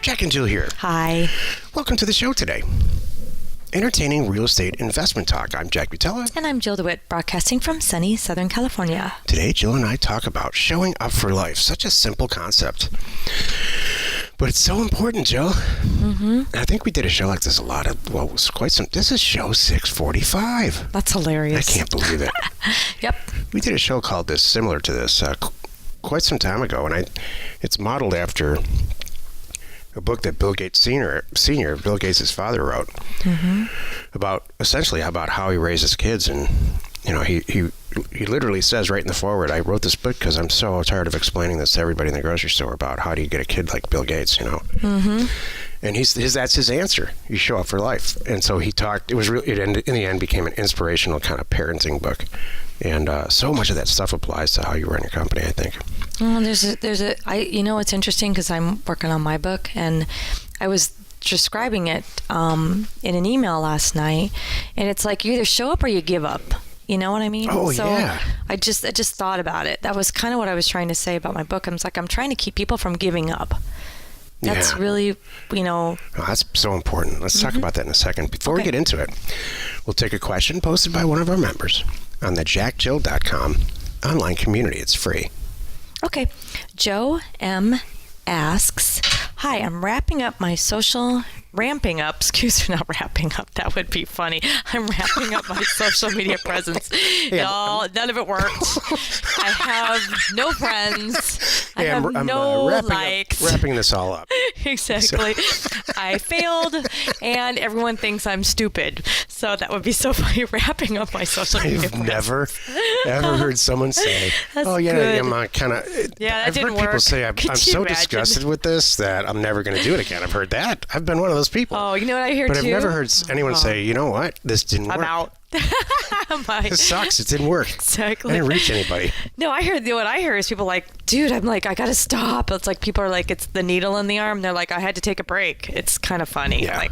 Jack and Jill here. Hi. Welcome to the show today. Entertaining real estate investment talk. I'm Jack Butala. And I'm Jill DeWit, broadcasting from sunny Southern California. Today, Jill and I talk about showing up for life. Such a simple concept. But it's so important, Jill. Mm-hmm. I think we did a show like this a lot of, well, it was quite some, this is show 645. That's hilarious. I can't believe it. Yep. We did a show called this, similar to this, quite some time ago, and it's modeled after a book that Bill Gates Senior, Bill Gates' father, wrote about how he raised his kids. And you know, he literally says right in the foreword, I wrote this book because I'm so tired of explaining this to everybody in the grocery store about how do you get a kid like Bill Gates, you know. And that's his answer. You show up for life. And so he talked. It in the end became an inspirational kind of parenting book. And so much of that stuff applies to how you run your company, I think. Well, you know, it's interesting because I'm working on my book, and I was describing it in an email last night, and it's like you either show up or you give up. You know what I mean? Oh, so yeah. I just thought about it. That was kind of what I was trying to say about my book. I'm trying to keep people from giving up. That's really, you know. Oh, that's so important. Let's talk about that in a second. Before we get into it, we'll take a question posted by one of our members on the jackjill.com online community. It's free. Okay. Joe M. asks, hi, I'm ramping up, not wrapping up, that would be funny. I'm ramping up my social media presence. Y'all, none of it worked. I have no friends. I have no likes. Wrapping this all up. Exactly. I failed, and everyone thinks I'm stupid. So that would be so funny, wrapping up my social media presence. I've never, ever heard someone say, I'm kind of... Yeah, that I've didn't heard people work. say, I'm so disgusted with this that I'm never going to do it again. I've heard that. I've been one of those people. Oh, you know what I hear but too? I've never heard anyone say, you know what? This didn't work. I'm out. This sucks. It didn't work. Exactly. I didn't reach anybody. No, what I hear is people like, dude, I'm like, I got to stop. It's like people are like, it's the needle in the arm. They're like, I had to take a break. It's kind of funny. Yeah.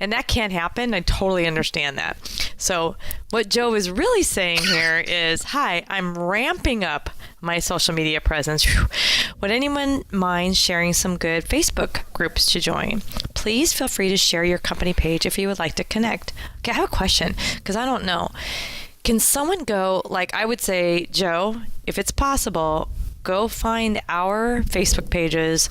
And that can't happen. I totally understand that. So what Joe is really saying here is, hi, I'm ramping up my social media presence. Would anyone mind sharing some good Facebook groups to join? Please feel free to share your company page if you would like to connect. Okay, I have a question because I don't know. Can someone go, like I would say, Joe, if it's possible, go find our Facebook pages,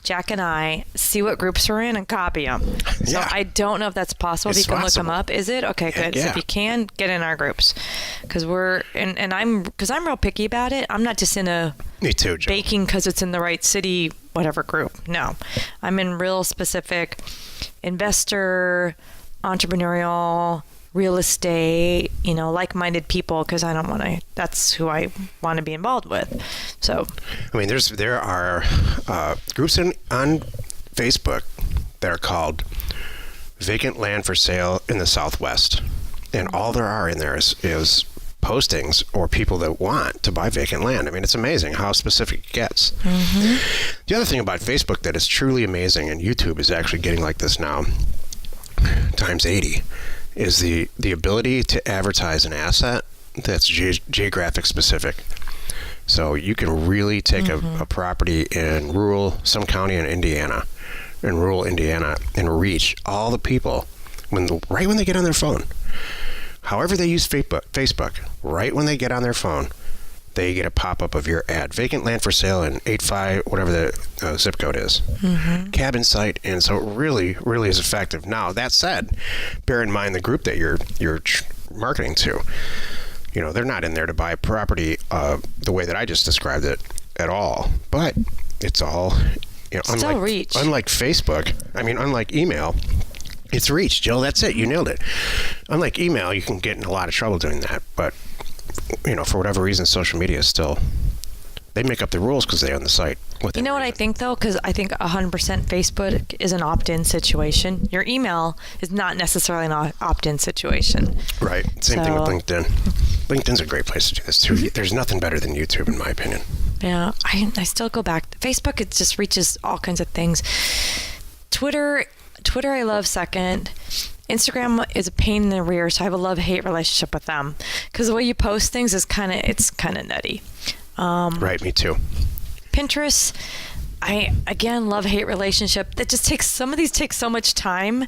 Jack and I, see what groups we're in and copy them. So I don't know if that's possible. If you can look them up. Is it? Okay, good. So if you can, get in our groups. Because I'm real picky about it. I'm not just in a Me too, Joe. baking because it's in the right city, whatever group. No. I'm in real specific investor, entrepreneurial, real estate, like-minded people, because that's who I want to be involved with. So, I mean, there are groups on Facebook that are called Vacant Land for Sale in the Southwest. And all there are in there is postings or people that want to buy vacant land. I mean, it's amazing how specific it gets. The other thing about Facebook that is truly amazing, and YouTube is actually getting like this now, times 80, is the ability to advertise an asset that's geographic specific. So you can really take a property in some county in rural Indiana, and reach all the people right when they get on their phone. However they use Facebook, right when they get on their phone, they get a pop-up of your ad. Vacant land for sale in 85, whatever the zip code is. Cabin site. And so it really, really is effective. Now, that said, bear in mind the group that you're marketing to. You know, they're not in there to buy property the way that I just described it at all. But it's all, still reach. Unlike Facebook, unlike email, it's reach, Jill. That's it. You nailed it. Unlike email, you can get in a lot of trouble doing that. But for whatever reason, social media is still, they make up the rules because they own the site. You know what I think, though? Because I think 100% Facebook is an opt-in situation. Your email is not necessarily an opt-in situation. Right. Same thing with LinkedIn. LinkedIn's a great place to do this, too. There's nothing better than YouTube, in my opinion. Yeah. I still go back. Facebook, it just reaches all kinds of things. Twitter I love second. Instagram is a pain in the rear, so I have a love-hate relationship with them because the way you post things is kind of nutty. Right, me too. Pinterest, I again love-hate relationship. That just takes some of these take so much time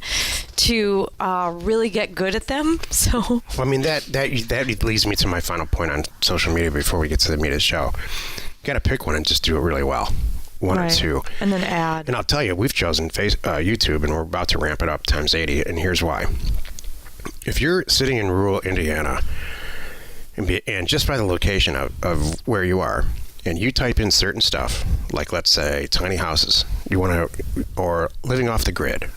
to really get good at them. So well, I mean that leads me to my final point on social media before we get to the meat of the show. You got to pick one and just do it really well. One or two, and then add. And I'll tell you, we've chosen YouTube, and we're about to ramp it up times 80. And here's why: if you're sitting in rural Indiana, and just by the location of where you are, and you type in certain stuff, like let's say tiny houses, or living off the grid,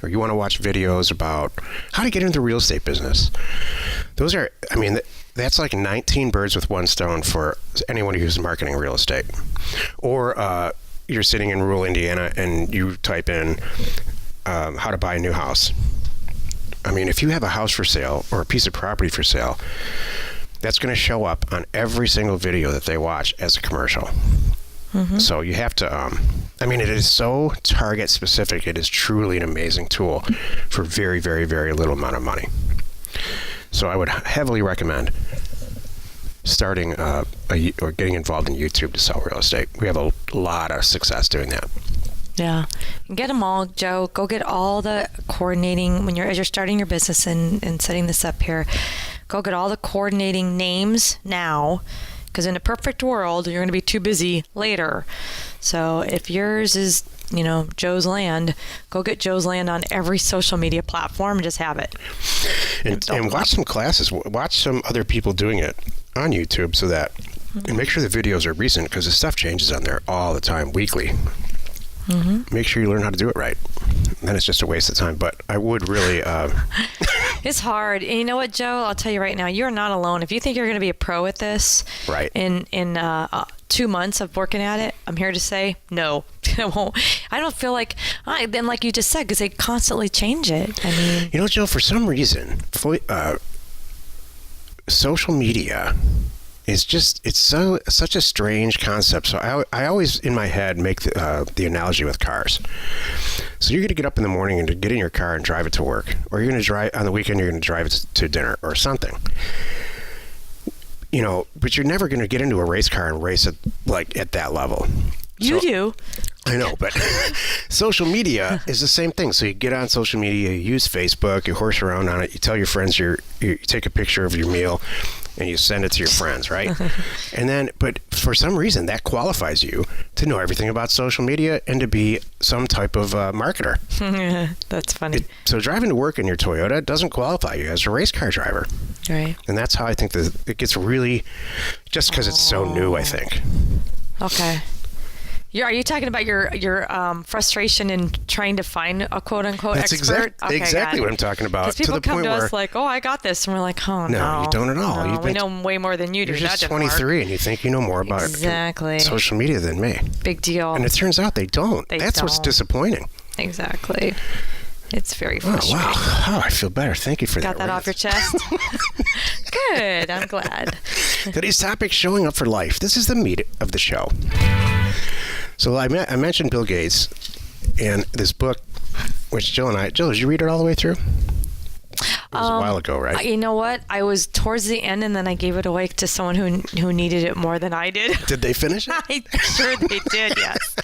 or you want to watch videos about how to get into the real estate business. Those are, I mean, that's like 19 birds with one stone for anyone who's marketing real estate. Or you're sitting in rural Indiana and you type in how to buy a new house. I mean, if you have a house for sale or a piece of property for sale, that's going to show up on every single video that they watch as a commercial. Mm-hmm. So you have to, I mean, it is so target specific. It is truly an amazing tool for very, very, very little amount of money. So I would heavily recommend starting or getting involved in YouTube to sell real estate. We have a lot of success doing that. Yeah. Get them all, Joe. Go get all the coordinating as you're starting your business and setting this up here. Go get all the coordinating names now, because in a perfect world, you're going to be too busy later. So if yours is, Joe's Land, go get Joe's Land on every social media platform and just have it. And watch some classes. Watch some other people doing it on YouTube so that, and make sure the videos are recent, because the stuff changes on there all the time, weekly. Mm-hmm. Make sure you learn how to do it right. And then it's just a waste of time. But I would really... It's hard. And you know what, Joe? I'll tell you right now, you're not alone. If you think you're going to be a pro at this, right, in 2 months of working at it, I'm here to say no. I won't. I don't feel like... then like you just said, because they constantly change it. I mean... Joe, for some reason, social media... It's such a strange concept. So I always in my head make the analogy with cars. So you're going to get up in the morning and get in your car and drive it to work, or you're going to drive on the weekend. You're going to drive it to dinner or something. But you're never going to get into a race car and race it like at that level. You do. I know, but social media is the same thing. So you get on social media, you use Facebook, you horse around on it, you tell your friends you take a picture of your meal, and you send it to your friends, right? And then, but for some reason, that qualifies you to know everything about social media and to be some type of marketer. That's funny. So driving to work in your Toyota doesn't qualify you as a race car driver. Right. And that's how I think that it gets really, just because it's so new, I think. Okay. Are you talking about your frustration in trying to find a quote unquote expert? That's exactly what I'm talking about. Because people come to us like, "Oh, I got this," and we're like, "Oh no, no, you don't at all. No, we know way more than you do." You're just 23, and you think you know more about social media than me. Big deal. And it turns out they don't. That's what's disappointing. Exactly. It's very frustrating. Oh, wow. Oh, I feel better. Thank you for that. Got that off your chest? Good. I'm glad. Today's topic: showing up for life. This is the meat of the show. So I mentioned Bill Gates and this book, which Jill, did you read it all the way through? It was a while ago, right? You know what? I was towards the end, and then I gave it away to someone who needed it more than I did. Did they finish it? I'm sure they did, yes.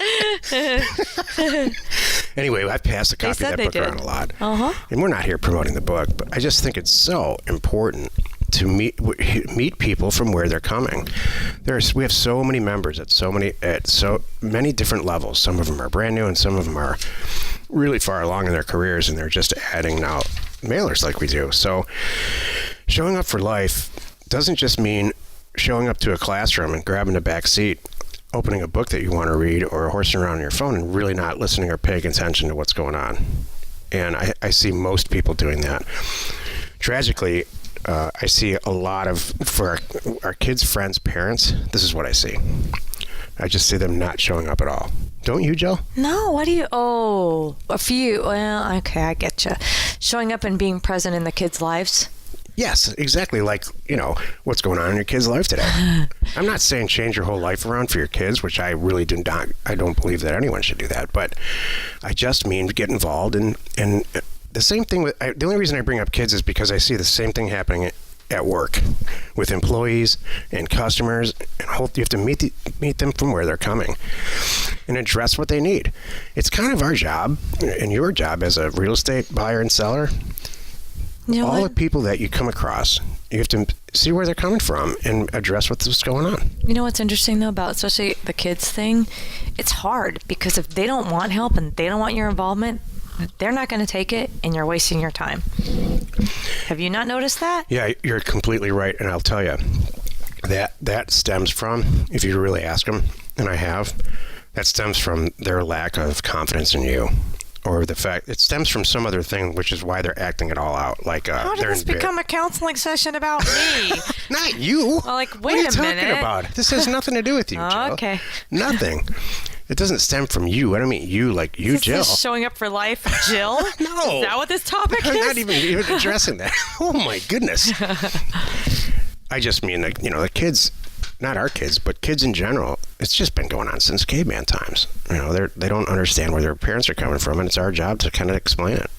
Anyway, I've passed a copy of that book around a lot. Uh-huh. And we're not here promoting the book, but I just think it's so important to meet people from where they're coming. We have so many members at so many different levels. Some of them are brand new, and some of them are really far along in their careers, and they're just adding now mailers like we do. So showing up for life doesn't just mean showing up to a classroom and grabbing a back seat, opening a book that you want to read, or horsing around on your phone and really not listening or paying attention to what's going on. And I see most people doing that. Tragically, I see a lot of, for our kids' friends' parents, this is what I see. I just see them not showing up at all. Don't you, Jill? No, what do you... Oh, a few. Well, okay, I get you. Showing up and being present in the kids' lives? Yes, exactly. Like, what's going on in your kid's life today. I'm not saying change your whole life around for your kids, which I really do not. I don't believe that anyone should do that. But I just mean get involved. And the same thing with... the only reason I bring up kids is because I see the same thing happening at work with employees and customers, and you have to meet them from where they're coming and address what they need. It's kind of our job and your job as a real estate buyer and seller. You know All what? the people that you come across, you have to see where they're coming from and address what's going on. You know what's interesting though about especially the kids thing? It's hard because if they don't want help and they don't want your involvement, they're not going to take it, and you're wasting your time. Have you not noticed that? Yeah, you're completely right, and I'll tell you that stems from, if you really ask them, and I have, that stems from their lack of confidence in you. Or the fact it stems from some other thing, which is why they're acting it all out. Like how did this become a counseling session about me? Not you. Well, like, what are you wait a minute. talking about? This has nothing to do with you, Jill. Okay. Nothing. It doesn't stem from you. I don't mean you, like you, Is Jill. this showing up for life, Jill? No. Is that what this topic I'm is? not even addressing that. Oh my goodness. I just mean, like, the kids. Not our kids, but kids in general. It's just been going on since caveman times. They don't understand where their parents are coming from, and it's our job to kind of explain it.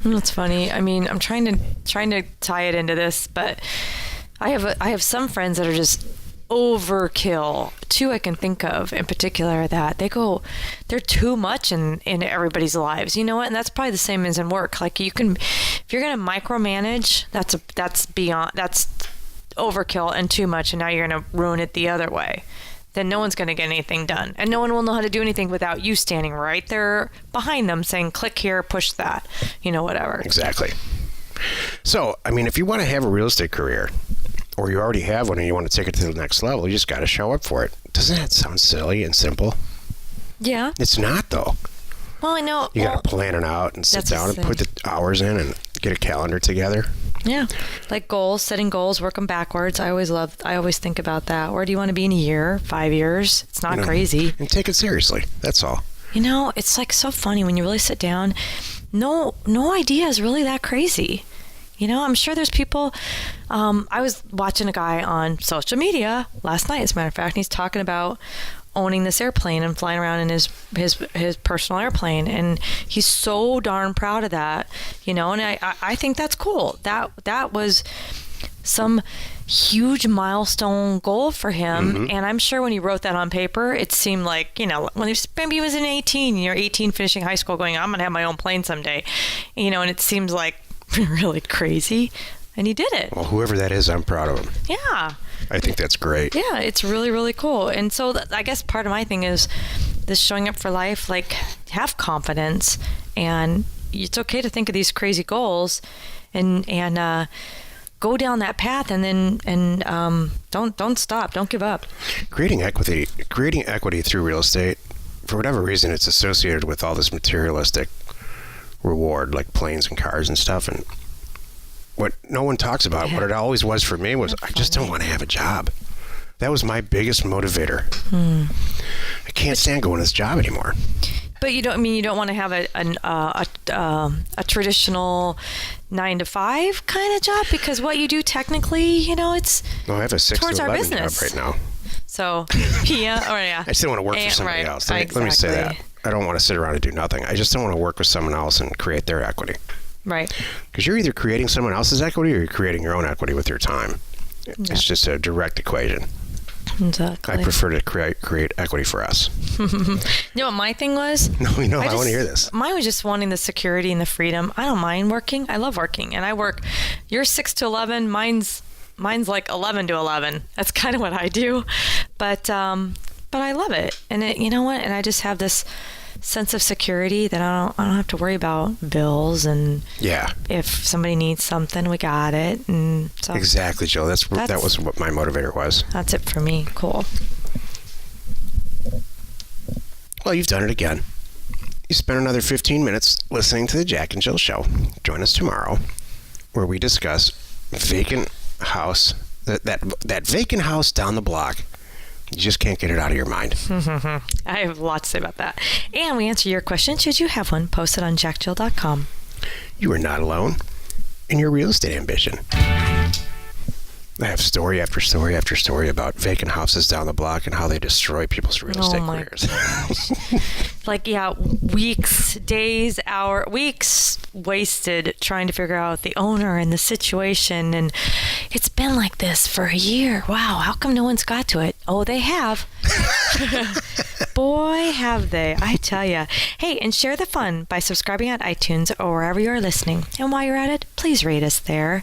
That's funny. I mean, I'm trying to tie it into this, but I have some friends that are just overkill. Two I can think of in particular that they're too much in everybody's lives. You know what? And that's probably the same as in work. Like if you're going to micromanage, that's overkill and too much, and now you're going to ruin it the other way. Then no one's going to get anything done, and no one will know how to do anything without you standing right there behind them saying, click here, push that, whatever. Exactly. So, I mean, if you want to have a real estate career, or you already have one and you want to take it to the next level, you just got to show up for it. Doesn't that sound silly and simple? Yeah. It's not, though. Well, I know. You got to plan it out and sit down and put the hours in and get a calendar together. Yeah. Like setting goals, work them backwards. I always think about that. Where do you want to be in a year, 5 years? It's not crazy. And take it seriously. That's all. It's like so funny when you really sit down. No idea is really that crazy. I'm sure there's people. I was watching a guy on social media last night, as a matter of fact, and he's talking about owning this airplane and flying around in his personal airplane, and he's so darn proud of that, and I think that's cool. That was some huge milestone goal for him. Mm-hmm. And I'm sure when he wrote that on paper, it seemed like, when maybe he was in 18, 18 finishing high school going, I'm gonna have my own plane someday, and it seems like really crazy, and he did it. Well, whoever that is, I'm proud of him. Yeah, I think that's great. Yeah, it's really, really cool. And so I guess part of my thing is this showing up for life, like, have confidence, and it's okay to think of these crazy goals and go down that path, and then don't stop, don't give up. Creating equity through real estate, for whatever reason, it's associated with all this materialistic reward, like planes and cars and stuff, and what no one talks about, what it always was for me was, I just don't want to have a job. That was my biggest motivator. I can't stand going to this job anymore. But you don't want to have a traditional 9-to-5 kind of job, because what you do technically, it's no, I have a 6 to 11 job right now. So yeah. I still want to work for somebody else. Let me say that. I don't want to sit around and do nothing. I just don't want to work with someone else and create their equity. Right. Because you're either creating someone else's equity or you're creating your own equety with your time. Yeah. It's just a direct equation. Exactly. I prefer to create equity for us. You know what my thing was? No, I want to hear this. Mine was just wanting the security and the freedom. I don't mind working. I love working, and I work. You're 6 to 11. Mine's like 11 to 11. That's kind of what I do, but I love it. And you know what? And I just have this sense of security that I don't have to worry about bills, and if somebody needs something, we got it. And so exactly, Jill. That was what my motivator was. That's it for me. Cool. Well, you've done it again. You spent another 15 minutes listening to the Jack and Jill Show. Join us tomorrow, where we discuss vacant house, that vacant house down the block. You just can't get it out of your mind. I have a lot to say about that. And we answer your question, should you have one, posted on jackjill.com. You are not alone in your real estate ambition. I have story after story after story about vacant houses down the block and how they destroy people's real estate careers. Like, yeah, weeks, days, weeks wasted trying to figure out the owner and the situation. And it's been like this for a year. Wow, how come no one's got to it? Oh, they have. Boy, have they. I tell ya. Hey, and share the fun by subscribing on iTunes or wherever you're listening. And while you're at it, please rate us there.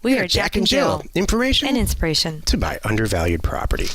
We are Jack and Jill. Information and inspiration to buy undervalued property.